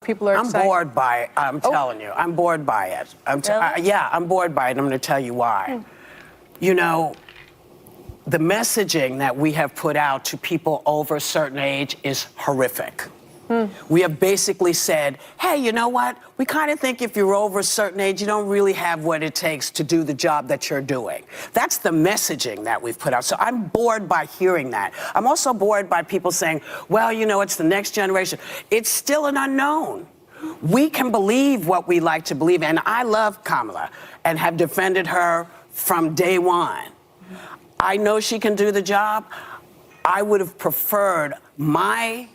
people are excited? I'm bored by it. I'm telling you. I'm bored by it. Yeah, I'm bored by it. I'm going to tell you why. You know, the messaging that we have put out to people over a certain age is horrific. We have basically said, hey, you know what? We kind of think if you're over a certain age, you don't really have what it takes to do the job that you're doing. That's the messaging that we've put out. So I'm bored by hearing that. I'm also bored by people saying, well, you know, it's the next generation. It's still an unknown. We can believe what we like to believe. And I love Kamala and have defended her from day one. I know she can do the job. I would have preferred my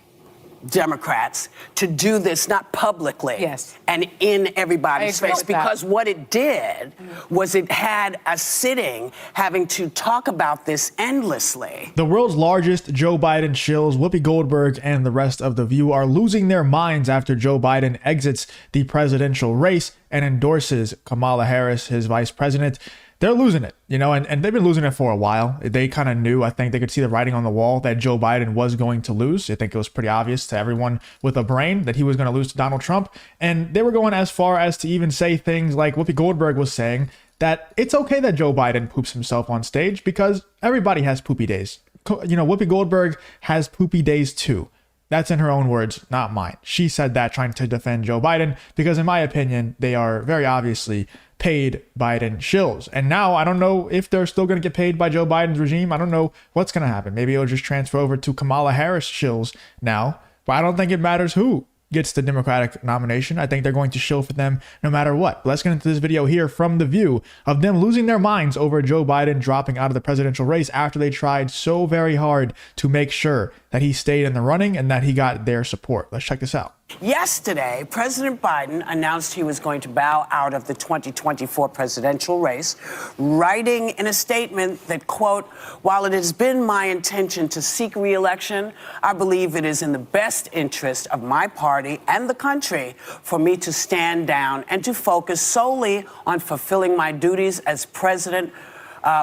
Democrats to do this not publicly and in everybody's face, because what it did was it had a sitting having to talk about this endlessly. The world's largest Joe Biden shills, Whoopi Goldberg and the rest of The View, are losing their minds after Joe Biden exits the presidential race and endorses Kamala Harris, his vice president. They're losing it, you know, and they've been losing it for a while. They kind of knew, I think they could see the writing on the wall that Joe Biden was going to lose. I think it was pretty obvious to everyone with a brain that he was going to lose to Donald Trump. And they were going as far as to even say things like Whoopi Goldberg was saying that it's okay that Joe Biden poops himself on stage because everybody has poopy days. You know, Whoopi Goldberg has poopy days too. That's in her own words, not mine. She said that trying to defend Joe Biden because, in my opinion, they are very obviously paid Biden shills. And now I don't know if they're still going to get paid by Joe Biden's regime. I don't know what's going to happen. Maybe it'll just transfer over to Kamala Harris shills now. But I don't think it matters who gets the Democratic nomination. I think they're going to shill for them no matter what. But let's get into this video here from The View of them losing their minds over Joe Biden dropping out of the presidential race after they tried so very hard to make sure that he stayed in the running and that he got their support. Let's check this out. Yesterday, President Biden announced he was going to bow out of the 2024 presidential race, writing in a statement that, quote, while it has been my intention to seek re-election, I believe it is in the best interest of my party and the country for me to stand down and to focus solely on fulfilling my duties as president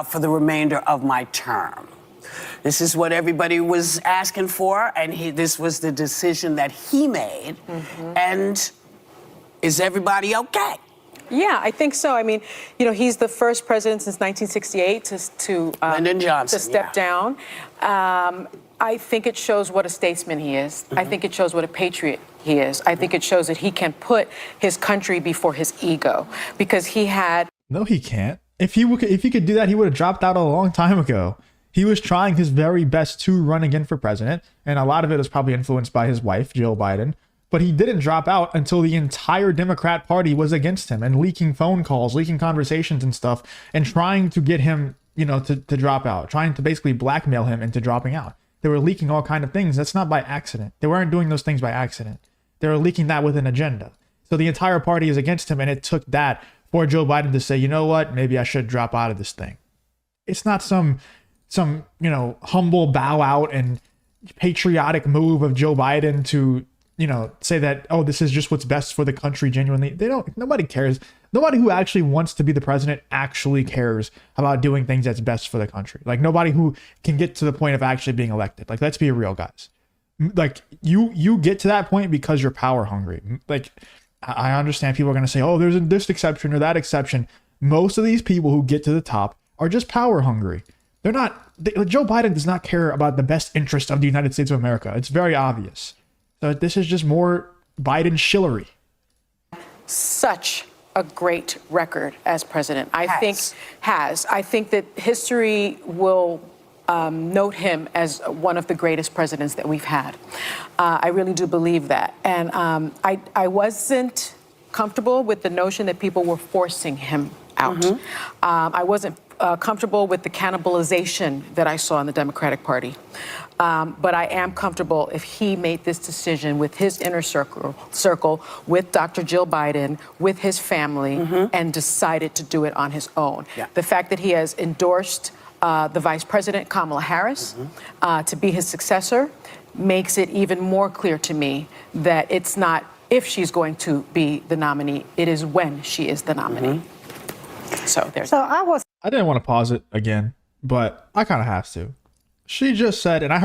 for the remainder of my term. This is what everybody was asking for, and this was the decision that he made. And is everybody okay? Yeah, I think so. I mean, you know, he's the first president since 1968 to step down. I think it shows what a statesman he is. I think it shows what a patriot he is. I think it shows that he can put his country before his ego, because he had... No, he can't. If he could do that, he would have dropped out a long time ago. He was trying his very best to run again for president, and a lot of it was probably influenced by his wife, Jill Biden. But he didn't drop out until the entire Democrat Party was against him and leaking phone calls, leaking conversations and stuff, and trying to get him, you know, to drop out, trying to basically blackmail him into dropping out. They were leaking all kinds of things. That's not by accident. They weren't doing those things by accident. They were leaking that with an agenda. So the entire party is against him, and it took that for Joe Biden to say, you know what, maybe I should drop out of this thing. It's not some you know, humble bow out and patriotic move of Joe Biden to, you know, say that, oh, this is just what's best for the country genuinely. Nobody cares. Nobody who actually wants to be the president actually cares about doing things that's best for the country. Like, nobody who can get to the point of actually being elected. Like, let's be real, guys. Like, you get to that point because you're power hungry. Like, I understand people are going to say, oh, there's this exception or that exception. Most of these people who get to the top are just power hungry. They're not, Joe Biden does not care about the best interest of the United States of America. It's very obvious. So this is just more Biden shillery. Such a great record as president. I think that history will note him as one of the greatest presidents that we've had. I really do believe that. And I wasn't comfortable with the notion that people were forcing him out. I wasn't comfortable with the cannibalization that I saw in the Democratic Party. But I am comfortable if he made this decision with his inner circle, with Dr. Jill Biden, with his family, and decided to do it on his own. The fact that he has endorsed the Vice President, Kamala Harris, to be his successor makes it even more clear to me that it's not if she's going to be the nominee, it is when she is the nominee. So there's... I didn't want to pause it again, but I kind of have to. She just said, and I've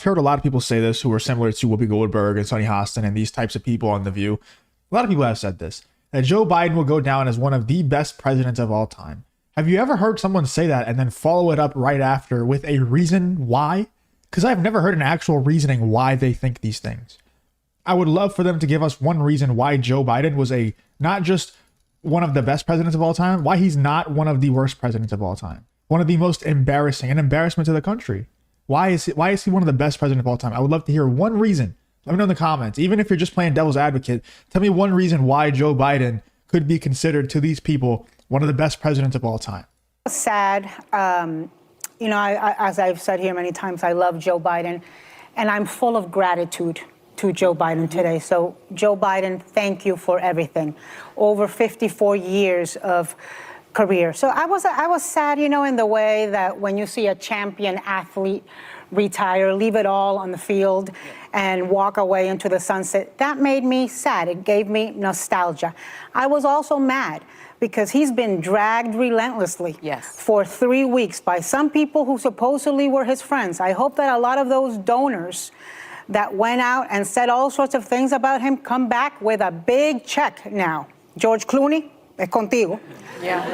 heard a lot of people say this who are similar to Whoopi Goldberg and Sonny Hostin and these types of people on The View. A lot of people have said this, that Joe Biden will go down as one of the best presidents of all time. Have you ever heard someone say that and then follow it up right after with a reason why? Because I've never heard an actual reasoning why they think these things. I would love for them to give us one reason why Joe Biden was not just one of the best presidents of all time, why he's not one of the worst presidents of all time. One of the most embarrassing, an embarrassment to the country. Why is he one of the best presidents of all time? I would love to hear one reason. Let me know in the comments. Even if you're just playing devil's advocate, tell me one reason why Joe Biden could be considered to these people one of the best presidents of all time. Sad. As I've said here many times, I love Joe Biden, and I'm full of gratitude to Joe Biden today. So, Joe Biden, thank you for everything. Over 54 years of career. So I was sad, in the way that when you see a champion athlete retire, leave it all on the field and walk away into the sunset, that made me sad. It gave me nostalgia. I was also mad because he's been dragged relentlessly for 3 weeks by some people who supposedly were his friends. I hope that a lot of those donors that went out and said all sorts of things about him come back with a big check now. George Clooney, es contigo. Yeah.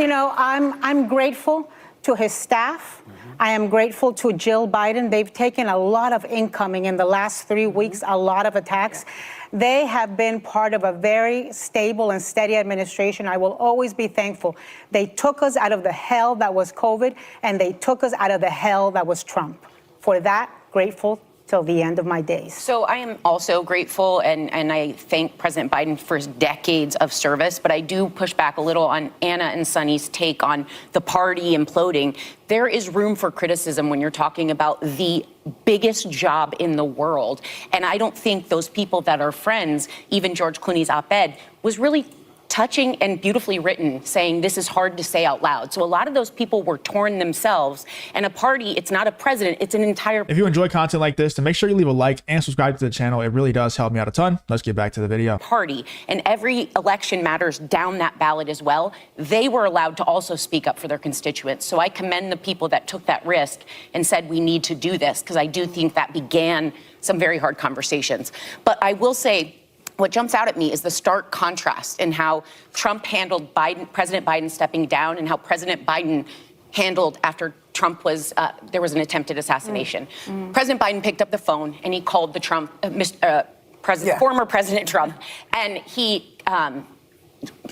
I'm grateful to his staff. I am grateful to Jill Biden. They've taken a lot of incoming in the last 3 weeks, a lot of attacks. They have been part of a very stable and steady administration. I will always be thankful. They took us out of the hell that was COVID, and they took us out of the hell that was Trump. For that, grateful till the end of my days. So I am also grateful, and I thank President Biden for his decades of service, but I do push back a little on Anna and Sonny's take on the party imploding. There is room for criticism when you're talking about the biggest job in the world. And I don't think those people that are friends, even George Clooney's op-ed, was really touching and beautifully written, saying this is hard to say out loud. So a lot of those people were torn themselves. And a party, it's not a president, it's an entire... If you enjoy content like this, then make sure you leave a like and subscribe to the channel. It really does help me out a ton. Let's get back to the video. Party. And every election matters down that ballot as well. They were allowed to also speak up for their constituents. So I commend the people that took that risk and said we need to do this, because I do think that began some very hard conversations. But I will say, what jumps out at me is the stark contrast in how Trump handled President Biden stepping down, and how President Biden handled after Trump was, there was an attempted assassination. President Biden picked up the phone and he called the former President Trump, and he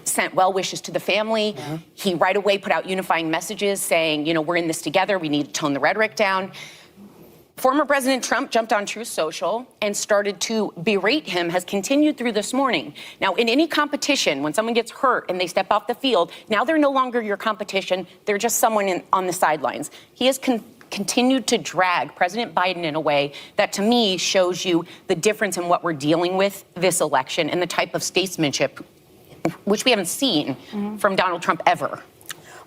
sent well wishes to the family. He right away put out unifying messages saying, we're in this together. We need to tone the rhetoric down. Former President Trump jumped on Truth Social and started to berate him, has continued through this morning. Now, in any competition, when someone gets hurt and they step off the field, now they're no longer your competition. They're just someone on the sidelines. He has continued to drag President Biden in a way that, to me, shows you the difference in what we're dealing with this election and the type of statesmanship which we haven't seen from Donald Trump ever.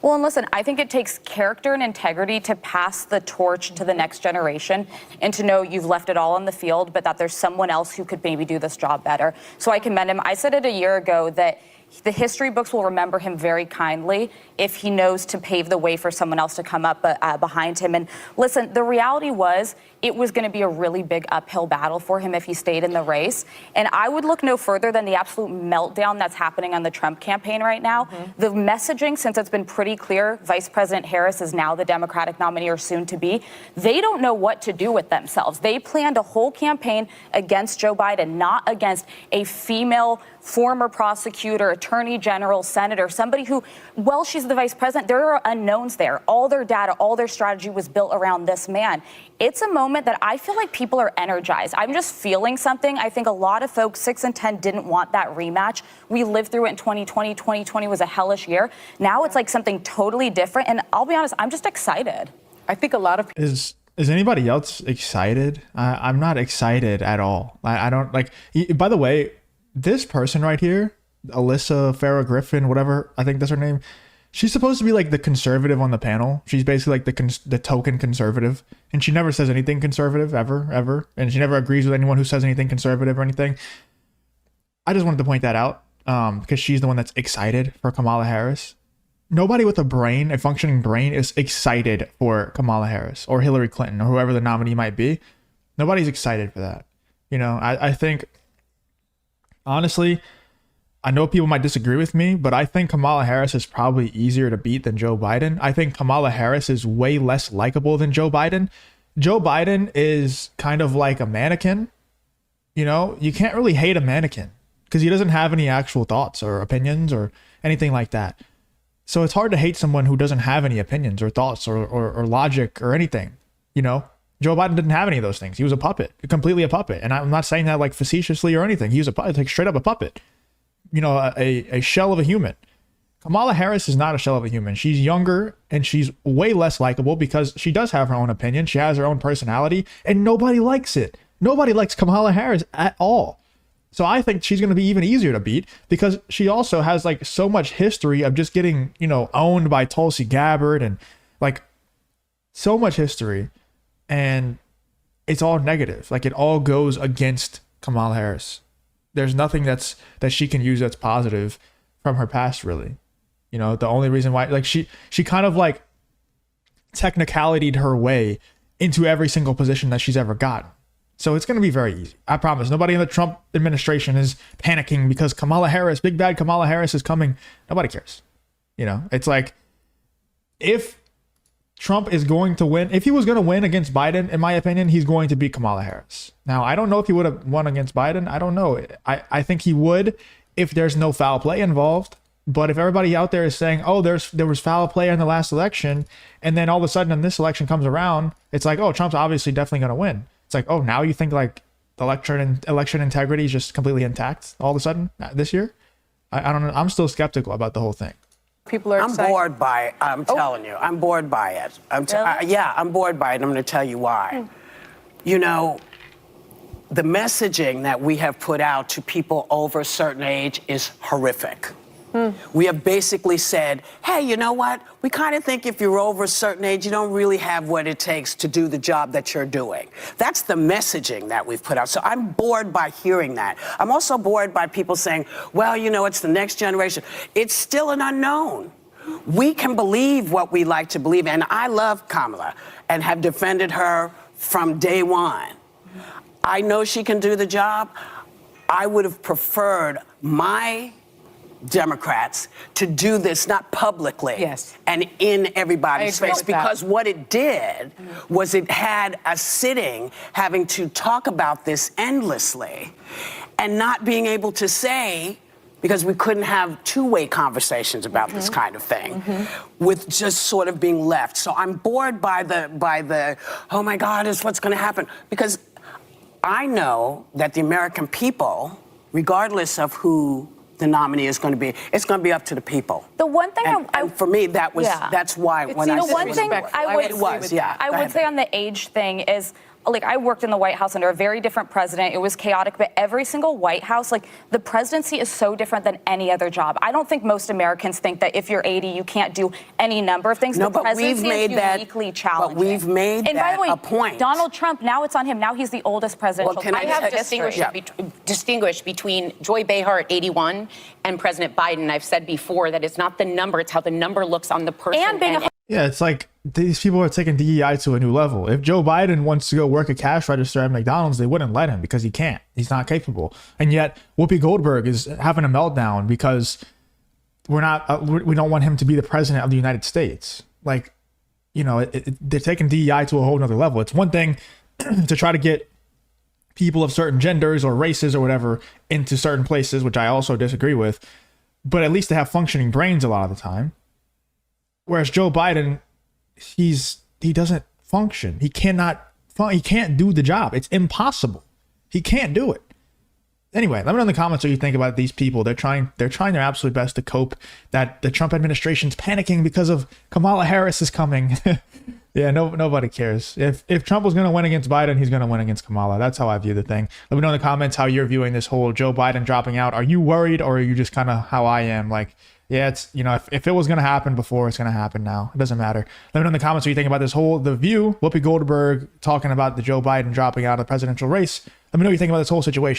Well, and listen, I think it takes character and integrity to pass the torch to the next generation and to know you've left it all on the field, but that there's someone else who could maybe do this job better. So I commend him. I said it a year ago that the history books will remember him very kindly if he knows to pave the way for someone else to come up behind him. And listen, the reality was it was going to be a really big uphill battle for him if he stayed in the race. And I would look no further than the absolute meltdown that's happening on the Trump campaign right now. The messaging, since it's been pretty clear, Vice President Harris is now the Democratic nominee or soon to be, they don't know what to do with themselves. They planned a whole campaign against Joe Biden, not against a female former prosecutor, attorney general, senator, somebody who, well, she's the vice president, there are unknowns there. All their data, all their strategy was built around this man. It's a moment that I feel like people are energized. I'm just feeling something. I think a lot of folks, 6 and 10, didn't want that rematch. We lived through it in 2020. 2020 was a hellish year. Now it's like something totally different. And I'll be honest, I'm just excited. I think a lot of Is anybody else excited? I'm not excited at all. I don't like, by the way, this person right here, Alyssa Farah Griffin, whatever, I think that's her name. She's supposed to be like the conservative on the panel. She's basically like the token conservative, and she never says anything conservative ever. And she never agrees with anyone who says anything conservative or anything. I just wanted to point that out because she's the one that's excited for Kamala Harris. nobody with a brain, a functioning brain, is excited for Kamala Harris or Hillary Clinton or whoever the nominee might be. Nobody's excited for that. I think, honestly, I know people might disagree with me, but I think Kamala Harris is probably easier to beat than Joe Biden. I think Kamala Harris is way less likable than Joe Biden. Joe Biden is kind of like a mannequin. You can't really hate a mannequin because he doesn't have any actual thoughts or opinions or anything like that. So it's hard to hate someone who doesn't have any opinions or thoughts or logic or anything. Joe Biden didn't have any of those things. He was a puppet, completely a puppet. And I'm not saying that like facetiously or anything. He was like straight up a puppet. A shell of a human. Kamala Harris is not a shell of a human. She's younger and she's way less likable because she does have her own opinion. She has her own personality and nobody likes it. Nobody likes Kamala Harris at all. So I think she's going to be even easier to beat because she also has like so much history of just getting, owned by Tulsi Gabbard and like so much history, and it's all negative. Like it all goes against Kamala Harris. There's nothing that she can use that's positive from her past, really. The only reason why, like she kind of like technicality'd her way into every single position that she's ever gotten. So it's going to be very easy. I promise. Nobody in the Trump administration is panicking because Kamala Harris, big bad Kamala Harris is coming. Nobody cares. It's like if Trump is going to win, if he was going to win against Biden, in my opinion, he's going to beat Kamala Harris. Now, I don't know if he would have won against Biden. I don't know. I think he would if there's no foul play involved. But if everybody out there is saying, oh, there was foul play in the last election, and then all of a sudden when this election comes around, it's like, oh, Trump's obviously definitely going to win. It's like, oh, now you think like the election integrity is just completely intact all of a sudden this year? I don't know. I'm still skeptical about the whole thing. People are I'm excited. bored by it. I'm telling you. I'm bored by it. I'm bored by it. And I'm going to tell you why. The messaging that we have put out to people over a certain age is horrific. We have basically said, hey, you know what? We kind of think if you're over a certain age, you don't really have what it takes to do the job that you're doing. That's the messaging that we've put out. So I'm bored by hearing that. I'm also bored by people saying, well, it's the next generation. It's still an unknown. We can believe what we like to believe. And I love Kamala and have defended her from day one. I know she can do the job. I would have preferred my Democrats to do this not publicly and in everybody's face, because what it did was it had a sitting having to talk about this endlessly and not being able to say, because we couldn't have two-way conversations about this kind of thing with just sort of being left. So I'm bored by the oh my God, is what's going to happen? Because I know that the American people, regardless of who the nominee is going to be, it's going to be up to the people. The one thing and for me, that's why when I the said one thing I would say on the age thing is, like, I worked in the White House under a very different president. It was chaotic, but every single White House, like, the presidency is so different than any other job. I don't think most Americans think that if you're 80, you can't do any number of things. No, the but presidency we've made is uniquely challenging. But we've made and by the way, a point. Donald Trump, now it's on him. Now he's the oldest presidential. I have distinguished between Joy Behar at 81 and President Biden. I've said before that it's not the number, it's how the number looks on the person. And being yeah, it's like these people are taking DEI to a new level. If Joe Biden wants to go work a cash register at McDonald's, they wouldn't let him because he can't. He's not capable. And yet Whoopi Goldberg is having a meltdown because we don't want him to be the president of the United States. Like, they're taking DEI to a whole nother level. It's one thing to try to get people of certain genders or races or whatever into certain places, which I also disagree with, but at least they have functioning brains a lot of the time. Whereas Joe Biden, he doesn't function. He can't do the job. It's impossible. He can't do it. Anyway, let me know in the comments what you think about these people. They're trying their absolute best to cope that the Trump administration's panicking because of Kamala Harris is coming. Yeah, nobody cares. If Trump was going to win against Biden, he's going to win against Kamala. That's how I view the thing. Let me know in the comments how you're viewing this whole Joe Biden dropping out. Are you worried, or are you just kind of how I am? Like, yeah, it's, if it was going to happen before, it's going to happen now. It doesn't matter. Let me know in the comments what you think about this The View, Whoopi Goldberg talking about the Joe Biden dropping out of the presidential race. Let me know what you think about this whole situation.